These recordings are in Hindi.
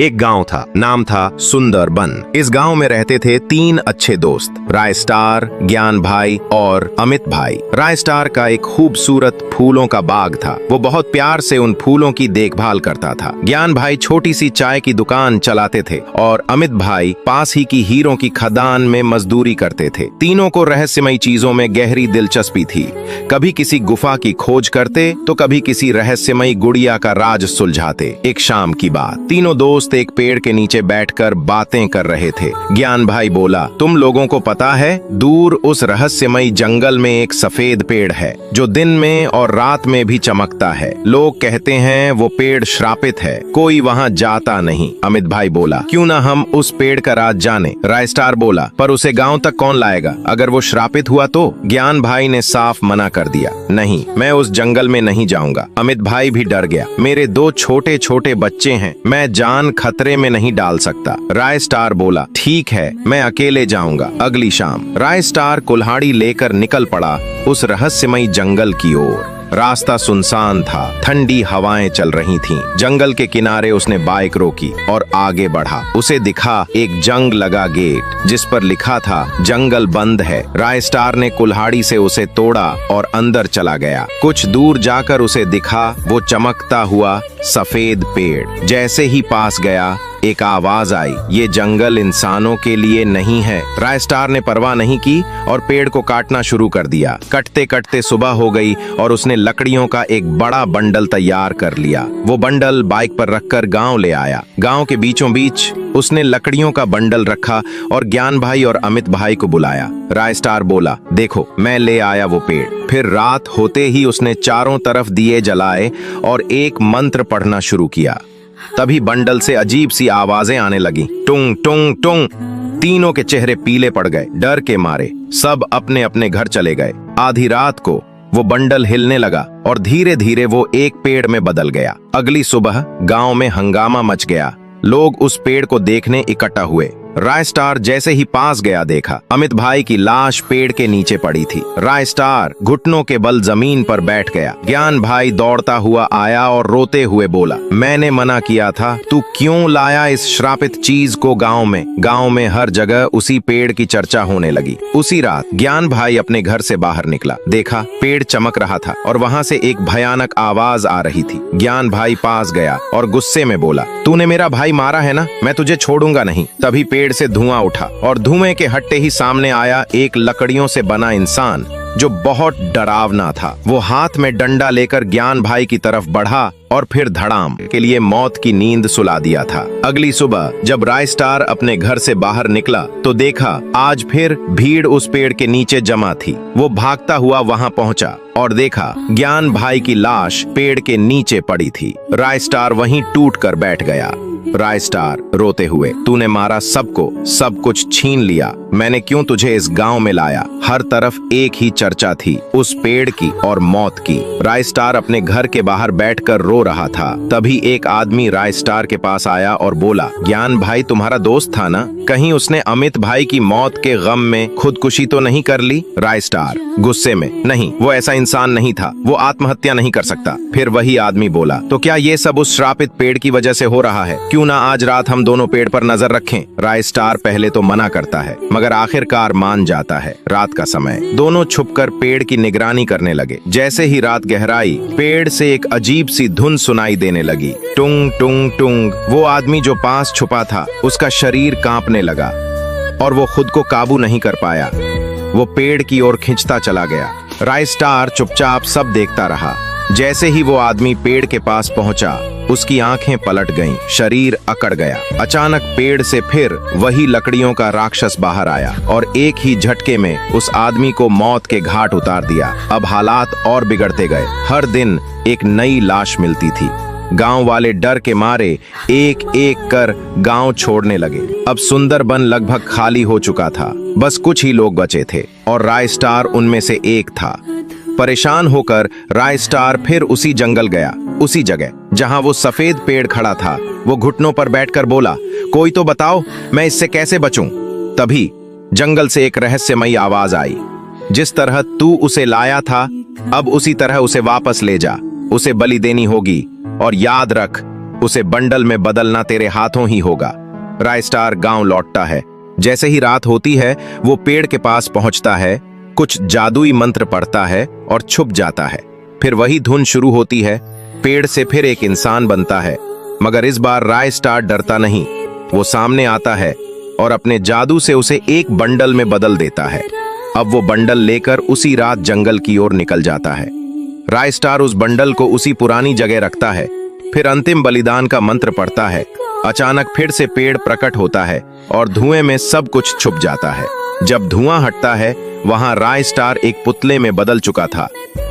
एक गांव था, नाम था सुंदरबन। इस गांव में रहते थे 3 अच्छे दोस्त, राय स्टार, ज्ञान भाई और अमित भाई। राय स्टार का एक खूबसूरत फूलों का बाग था। वो बहुत प्यार से उन फूलों की देखभाल करता था। ज्ञान भाई छोटी सी चाय की दुकान चलाते थे और अमित भाई पास ही की हीरों की खदान में मजदूरी करते थे। तीनों को रहस्यमयी चीजों में गहरी दिलचस्पी थी। कभी किसी गुफा की खोज करते तो कभी किसी रहस्यमयी गुड़िया का राज सुलझाते। एक शाम की बात, तीनों दोस्त एक पेड़ के नीचे बैठकर बातें कर रहे थे। ज्ञान भाई बोला, तुम लोगों को पता है, दूर उस रहस्यमयी जंगल में एक सफेद पेड़ है जो दिन में और रात में भी चमकता है। लोग कहते हैं वो पेड़ श्रापित है, कोई वहाँ जाता नहीं। अमित भाई बोला, क्यों ना हम उस पेड़ का राज जाने। राय स्टार बोला, पर उसे गांव तक कौन लाएगा, अगर वो श्रापित हुआ तो। ज्ञान भाई ने साफ मना कर दिया, नहीं, मैं उस जंगल में नहीं जाऊंगा। अमित भाई भी डर गया, मेरे 2 छोटे छोटे बच्चे हैं, मैं जान खतरे में नहीं डाल सकता। राय स्टार बोला, ठीक है, मैं अकेले जाऊंगा। अगली शाम राय स्टार कुल्हाड़ी लेकर निकल पड़ा उस रहस्यमयी जंगल की ओर। रास्ता सुनसान था, ठंडी हवाएं चल रही थीं। जंगल के किनारे उसने बाइक रोकी और आगे बढ़ा। उसे दिखा एक जंग लगा गेट जिस पर लिखा था जंगल बंद है। राय स्टार ने कुल्हाड़ी से उसे तोड़ा और अंदर चला गया। कुछ दूर जाकर उसे दिखा वो चमकता हुआ सफेद पेड़। जैसे ही पास गया एक आवाज आई, ये जंगल इंसानों के लिए नहीं है। राय स्टार ने परवाह नहीं की और पेड़ को काटना शुरू कर दिया। कटते कटते सुबह हो गई और उसने लकड़ियों का एक बड़ा बंडल तैयार कर लिया। वो बंडल बाइक पर रखकर गांव ले आया। गांव के बीचों बीच उसने लकड़ियों का बंडल रखा और ज्ञान भाई और अमित भाई को बुलाया। राय स्टार बोला, देखो, मैं ले आया वो पेड़। फिर रात होते ही उसने चारों तरफ दिए जलाए और एक मंत्र पढ़ना शुरू किया। तभी बंडल से अजीब सी आवाजें आने लगी, टुंग टुंग टुंग। तीनों के चेहरे पीले पड़ गए। डर के मारे सब अपने अपने घर चले गए। आधी रात को वो बंडल हिलने लगा और धीरे धीरे वो एक पेड़ में बदल गया। अगली सुबह गांव में हंगामा मच गया। लोग उस पेड़ को देखने इकट्ठा हुए। राय स्टार जैसे ही पास गया, देखा अमित भाई की लाश पेड़ के नीचे पड़ी थी। राय स्टार घुटनों के बल जमीन पर बैठ गया। ज्ञान भाई दौड़ता हुआ आया और रोते हुए बोला, मैंने मना किया था, तू क्यों लाया इस श्रापित चीज को गांव में। गांव में हर जगह उसी पेड़ की चर्चा होने लगी। उसी रात ज्ञान भाई अपने घर से बाहर निकला। देखा पेड़ चमक रहा था और वहाँ से एक भयानक आवाज आ रही थी। ज्ञान भाई पास गया और गुस्से में बोला, तूने मेरा भाई मारा है ना, मैं तुझे छोड़ूंगा नहीं। तभी पेड़ से धुआं उठा और धुएं के हटते ही सामने आया एक लकड़ियों से बना इंसान जो बहुत डरावना था। वो हाथ में डंडा लेकर ज्ञान भाई की तरफ बढ़ा और फिर धड़ाम के लिए मौत की नींद सुला दिया था। अगली सुबह जब राय स्टार अपने घर से बाहर निकला तो देखा आज फिर भीड़ उस पेड़ के नीचे जमा थी। वो भागता हुआ वहां पहुंचा और देखा ज्ञान भाई की लाश पेड़ के नीचे पड़ी थी। राय स्टार वहीं टूट कर बैठ गया। राय स्टार रोते हुए, तूने मारा सबको, सब कुछ छीन लिया, मैंने क्यों तुझे इस गांव में लाया। हर तरफ एक ही चर्चा थी, उस पेड़ की और मौत की। राय स्टार अपने घर के बाहर बैठकर रो रहा था। तभी एक आदमी राय स्टार के पास आया और बोला, ज्ञान भाई तुम्हारा दोस्त था ना, कहीं उसने अमित भाई की मौत के गम में खुदकुशी तो नहीं कर ली। राय स्टार गुस्से में, नहीं, वो ऐसा इंसान नहीं था, वो आत्महत्या नहीं कर सकता। फिर वही आदमी बोला, तो क्या ये सब उस श्रापित पेड़ की वजह से हो रहा है, क्यों ना आज रात हम दोनों पेड़ पर नजर रखें। राय स्टार पहले तो मना करता है मगर आखिरकार मान जाता है। रात का समय, दोनों छुपकर पेड़ की निगरानी करने लगे। जैसे ही रात गहराई, पेड़ से एक अजीब सी धुन सुनाई देने लगी, टुंग टुंग टुंग। वो आदमी जो पास छुपा था उसका शरीर कांपने लगा और वो खुद को काबू नहीं कर पाया। वो पेड़ की ओर खिंचता चला गया। राय स्टार चुपचाप सब देखता रहा। जैसे ही वो आदमी पेड़ के पास पहुंचा, उसकी आंखें पलट गईं, शरीर अकड़ गया। अचानक पेड़ से फिर वही लकड़ियों का राक्षस बाहर आया और एक ही झटके में उस आदमी को मौत के घाट उतार दिया। अब हालात और बिगड़ते गए। हर दिन एक नई लाश मिलती थी। गांव वाले डर के मारे एक एक कर गांव छोड़ने लगे। अब सुंदरबन लगभग खाली हो चुका था, बस कुछ ही लोग बचे थे और राय स्टार उनमें से एक था। परेशान होकर राय स्टार फिर उसी जंगल गया, उसी जगह जहां वो सफेद पेड़ खड़ा था। वो घुटनों पर बैठकर बोला, कोई तो बताओ मैं इससे कैसे बचूं। तभी जंगल से एक रहस्यमयी आवाज आई, जिस तरह तू उसे लाया था अब उसी तरह उसे वापस ले जा, उसे बलि देनी होगी और याद रख उसे बंडल में बदलना तेरे हाथों ही होगा। रायस्टार गांव लौटता है। जैसे ही रात होती है वो पेड़ के पास पहुंचता है, कुछ जादुई मंत्र पढ़ता है और छुप जाता है। फिर वही धुन शुरू होती है। पेड़ से फिर एक इंसान बनता है, मगर इस बार रायस्टार डरता नहीं। वो सामने आता है और अपने जादू से उसे एक बंडल में बदल देता है। अब वो बंडल लेकर उसी रात जंगल की ओर निकल जाता है। रायस्टार उस बंडल को उसी पुरानी जगह रखता है, फिर अंतिम बलिदान का मंत्र पढ़ता है। अचानक फिर से पेड़ प्रकट होता है और धुएं में सब कुछ छुप जाता है। जब धुआं हटता है, वहां रायस्टार एक पुतले में बदल चुका था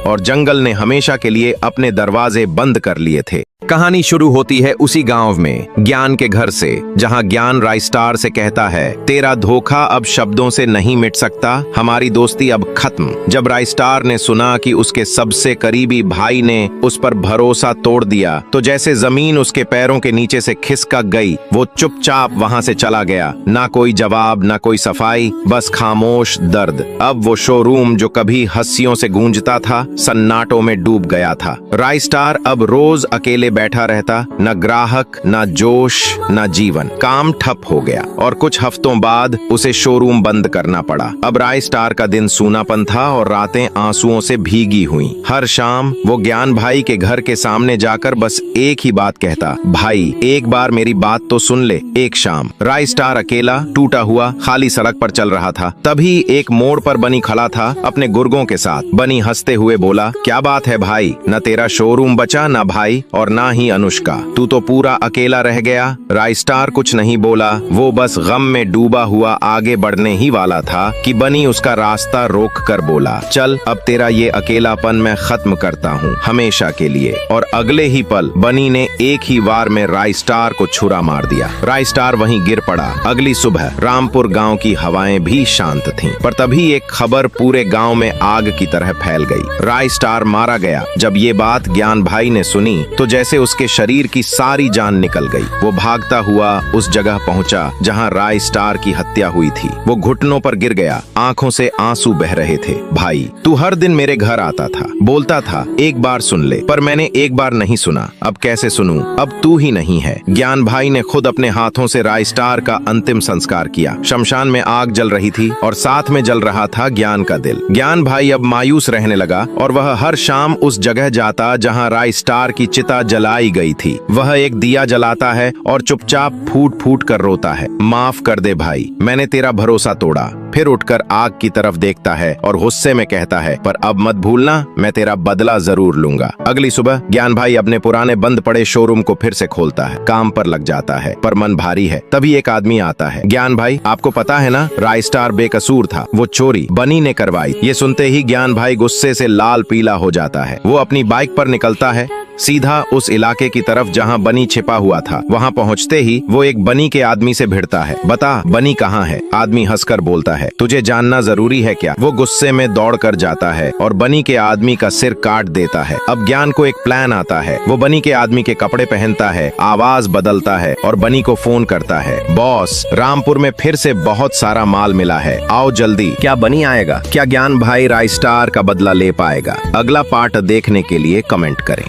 और जंगल ने हमेशा के लिए अपने दरवाजे बंद कर लिए थे। कहानी शुरू होती है उसी गांव में, ज्ञान के घर से, जहां ज्ञान रायस्टार से कहता है, तेरा धोखा अब शब्दों से नहीं मिट सकता, हमारी दोस्ती अब खत्म। जब रायस्टार ने सुना कि उसके सबसे करीबी भाई ने उस पर भरोसा तोड़ दिया, तो जैसे जमीन उसके पैरों के नीचे से खिसक गई। वो चुपचाप वहां से चला गया। ना कोई जवाब, ना कोई सफाई, बस खामोश दर्द। अब वो शोरूम जो कभी हंसियों से गूंजता था, सन्नाटों में डूब गया था। रायस्टार अब रोज अकेले बैठा रहता, न ग्राहक, न जोश, न जीवन। काम ठप हो गया और कुछ हफ्तों बाद उसे शोरूम बंद करना पड़ा। अब रायस्टार का दिन सूनापन था और रातें आंसुओं से भीगी हुई। हर शाम वो ज्ञान भाई के घर के सामने जाकर बस एक ही बात कहता, भाई एक बार मेरी बात तो सुन ले। एक शाम रायस्टार अकेला, टूटा हुआ, खाली सड़क पर चल रहा था। तभी एक मोड़ पर बनी खड़ा था अपने गुर्गों के साथ। बनी हंसते हुए बोला, क्या बात है भाई, न तेरा शोरूम बचा, न भाई और ना ही अनुष्का, तू तो पूरा अकेला रह गया। रायस्टार कुछ नहीं बोला, वो बस गम में डूबा हुआ आगे बढ़ने ही वाला था कि बनी उसका रास्ता रोक कर बोला, चल अब तेरा ये अकेलापन मैं खत्म करता हूँ, हमेशा के लिए। और अगले ही पल बनी ने एक ही वार में रायस्टार को छुरा मार दिया। रायस्टार वहीं गिर पड़ा। अगली सुबह रामपुर गांव की हवाएं भी शांत थीं, पर तभी एक खबर पूरे गांव में आग की तरह फैल गई। रायस्टार मारा गया। जब ये बात ज्ञान भाई ने सुनी तो जैसे उसके शरीर की सारी जान निकल गई। वो भागता हुआ उस जगह पहुंचा जहां रायस्टार की हत्या हुई थी। वो घुटनों पर गिर गया, आंखों से आंसू बह रहे थे। भाई तू हर दिन मेरे घर आता था, बोलता था एक बार सुन ले, पर मैंने एक बार नहीं सुना। अब कैसे सुनूं? अब तू ही नहीं है। ज्ञान भाई ने खुद अपने हाथों से रायस्टार का अंतिम संस्कार किया। शमशान में आग जल रही थी और साथ में जल रहा था ज्ञान का दिल। ज्ञान भाई अब मायूस रहने लगा और वह हर शाम उस जगह जाता जहां रायस्टार की चिता जलाई गई थी। वह एक दिया जलाता है और चुपचाप फूट फूट कर रोता है, माफ कर दे भाई, मैंने तेरा भरोसा तोड़ा। फिर उठकर आग की तरफ देखता है और गुस्से में कहता है, पर अब मत भूलना, मैं तेरा बदला जरूर लूंगा। अगली सुबह ज्ञान भाई अपने पुराने बंद पड़े शोरूम को फिर से खोलता है। काम पर लग जाता है, पर मन भारी है। तभी एक आदमी आता है, ज्ञान भाई आपको पता है ना, रायस्टार बेकसूर था, वो चोरी बनी ने करवाई। ये सुनते ही ज्ञान भाई गुस्से से लाल पीला हो जाता है। वो अपनी बाइक पर निकलता है, सीधा उस इलाके की तरफ जहां बनी छिपा हुआ था। वहां पहुंचते ही वो एक बनी के आदमी से भिड़ता है, बता बनी कहाँ है? आदमी हंसकर बोलता है, तुझे जानना जरूरी है क्या? वो गुस्से में दौड़ कर जाता है और बनी के आदमी का सिर काट देता है। अब ज्ञान को एक प्लान आता है। वो बनी के आदमी के कपड़े पहनता है, आवाज बदलता है और बनी को फोन करता है, बॉस रामपुर में फिर से बहुत सारा माल मिला है, आओ जल्दी। क्या बनी आएगा? क्या ज्ञान भाई रायस्टार का बदला ले पाएगा? अगला पार्ट देखने के लिए कमेंट करें।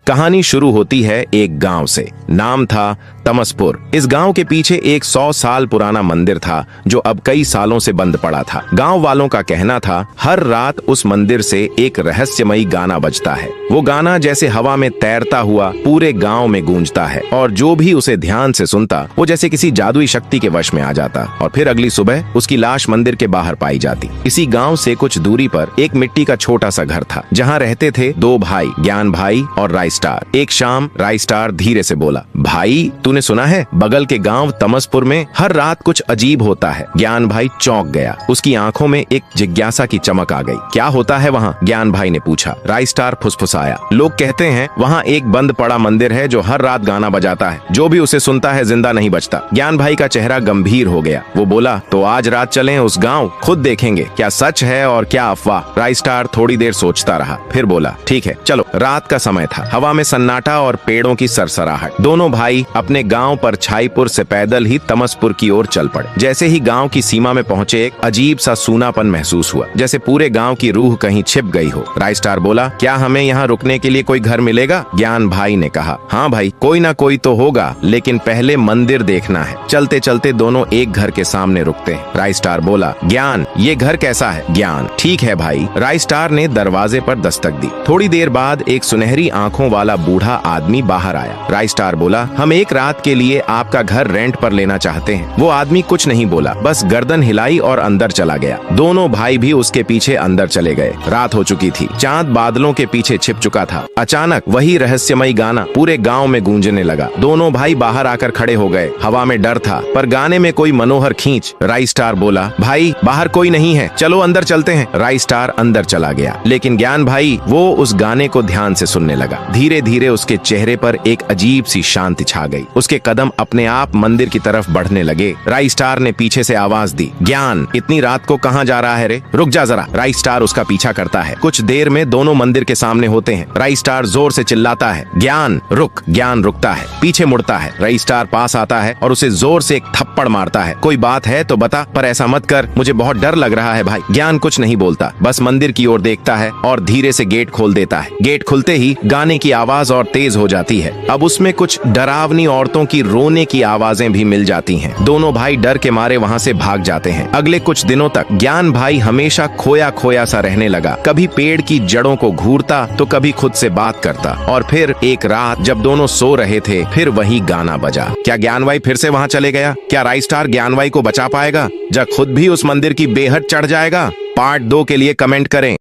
कहानी शुरू होती है एक गांव से, नाम था तमसपुर। इस गांव के पीछे एक 100 साल पुराना मंदिर था जो अब कई सालों से बंद पड़ा था। गांव वालों का कहना था हर रात उस मंदिर से एक रहस्यमयी गाना बजता है। वो गाना जैसे हवा में तैरता हुआ पूरे गांव में गूंजता है और जो भी उसे ध्यान से सुनता वो जैसे किसी जादुई शक्ति के वश में आ जाता और फिर अगली सुबह उसकी लाश मंदिर के बाहर पाई जाती। इसी गाँव से कुछ दूरी पर एक मिट्टी का छोटा सा घर था जहाँ रहते थे दो भाई, ज्ञान भाई और रायस्टार। एक शाम रायस्टार धीरे से बोला, भाई तूने सुना है बगल के गांव तमसपुर में हर रात कुछ अजीब होता है? ज्ञान भाई चौंक गया, उसकी आंखों में एक जिज्ञासा की चमक आ गई। क्या होता है वहाँ? ज्ञान भाई ने पूछा। रायस्टार फुसफुसाया, लोग कहते हैं वहाँ एक बंद पड़ा मंदिर है जो हर रात गाना बजाता है, जो भी उसे सुनता है जिंदा नहीं बचता। ज्ञान भाई का चेहरा गंभीर हो गया। वो बोला, तो आज रात चलें उस गाँव, खुद देखेंगे क्या सच है और क्या अफवाह। रायस्टार थोड़ी देर सोचता रहा, फिर बोला, ठीक है चलो। रात का समय था, हवा हवा में सन्नाटा और पेड़ों की सरसराहट। दोनों भाई अपने गांव परछाईपुर से पैदल ही तमसपुर की ओर चल पड़े। जैसे ही गांव की सीमा में पहुंचे, एक अजीब सा सूनापन महसूस हुआ, जैसे पूरे गांव की रूह कहीं छिप गई हो। रायस्टार बोला, क्या हमें यहाँ रुकने के लिए कोई घर मिलेगा? ज्ञान भाई ने कहा, हाँ भाई, कोई ना कोई तो होगा, लेकिन पहले मंदिर देखना है। चलते चलते दोनों एक घर के सामने रुकते हैं। रायस्टार बोला, ज्ञान, ये घर कैसा है? ज्ञान, ठीक है भाई। रायस्टार ने दरवाजे पर दस्तक दी। थोड़ी देर बाद एक सुनहरी आंखों वाला बूढ़ा आदमी बाहर आया। रायस्टार बोला, हम एक रात के लिए आपका घर रेंट पर लेना चाहते हैं। वो आदमी कुछ नहीं बोला, बस गर्दन हिलाई और अंदर चला गया। दोनों भाई भी उसके पीछे अंदर चले गए। रात हो चुकी थी, चांद बादलों के पीछे छिप चुका था। अचानक वही रहस्यमयी गाना पूरे गांव में गूंजने लगा। दोनों भाई बाहर आकर खड़े हो गए। हवा में डर था, पर गाने में कोई मनोहर खींच। रायस्टार बोला, भाई बाहर कोई नहीं है, चलो अंदर चलते हैं। रायस्टार अंदर चला गया, लेकिन ज्ञान भाई वो उस गाने को ध्यान से सुनने लगा। धीरे धीरे उसके चेहरे पर एक अजीब सी शांति छा गई। उसके कदम अपने आप मंदिर की तरफ बढ़ने लगे। रायस्टार ने पीछे से आवाज दी, ज्ञान, इतनी रात को कहाँ जा रहा है रे? रुक जा जरा। रायस्टार उसका पीछा करता है। कुछ देर में दोनों मंदिर के सामने होते हैं। रायस्टार जोर से चिल्लाता है, ज्ञान रुक। ज्ञान रुकता है, पीछे मुड़ता है। रायस्टार पास आता है और उसे जोर से एक थप्पड़ मारता है। कोई बात है तो बता, पर ऐसा मत कर, मुझे बहुत डर लग रहा है भाई। ज्ञान कुछ नहीं बोलता, बस मंदिर की ओर देखता है और धीरे से गेट खोल देता है। गेट खुलते ही गाने की आवाज और तेज हो जाती है। अब उसमें कुछ डरावनी औरतों की रोने की आवाजें भी मिल जाती हैं। दोनों भाई डर के मारे वहां से भाग जाते हैं। अगले कुछ दिनों तक ज्ञान भाई हमेशा खोया खोया सा रहने लगा। कभी पेड़ की जड़ों को घूरता तो कभी खुद से बात करता। और फिर एक रात जब दोनों सो रहे थे, फिर वही गाना बजा। क्या ज्ञान भाई फिर से वहां चले गया? क्या रायस्टार ज्ञान भाई को बचा पाएगा? या खुद भी उस मंदिर की बेहद चढ़ जाएगा? पार्ट 2 के लिए कमेंट करें।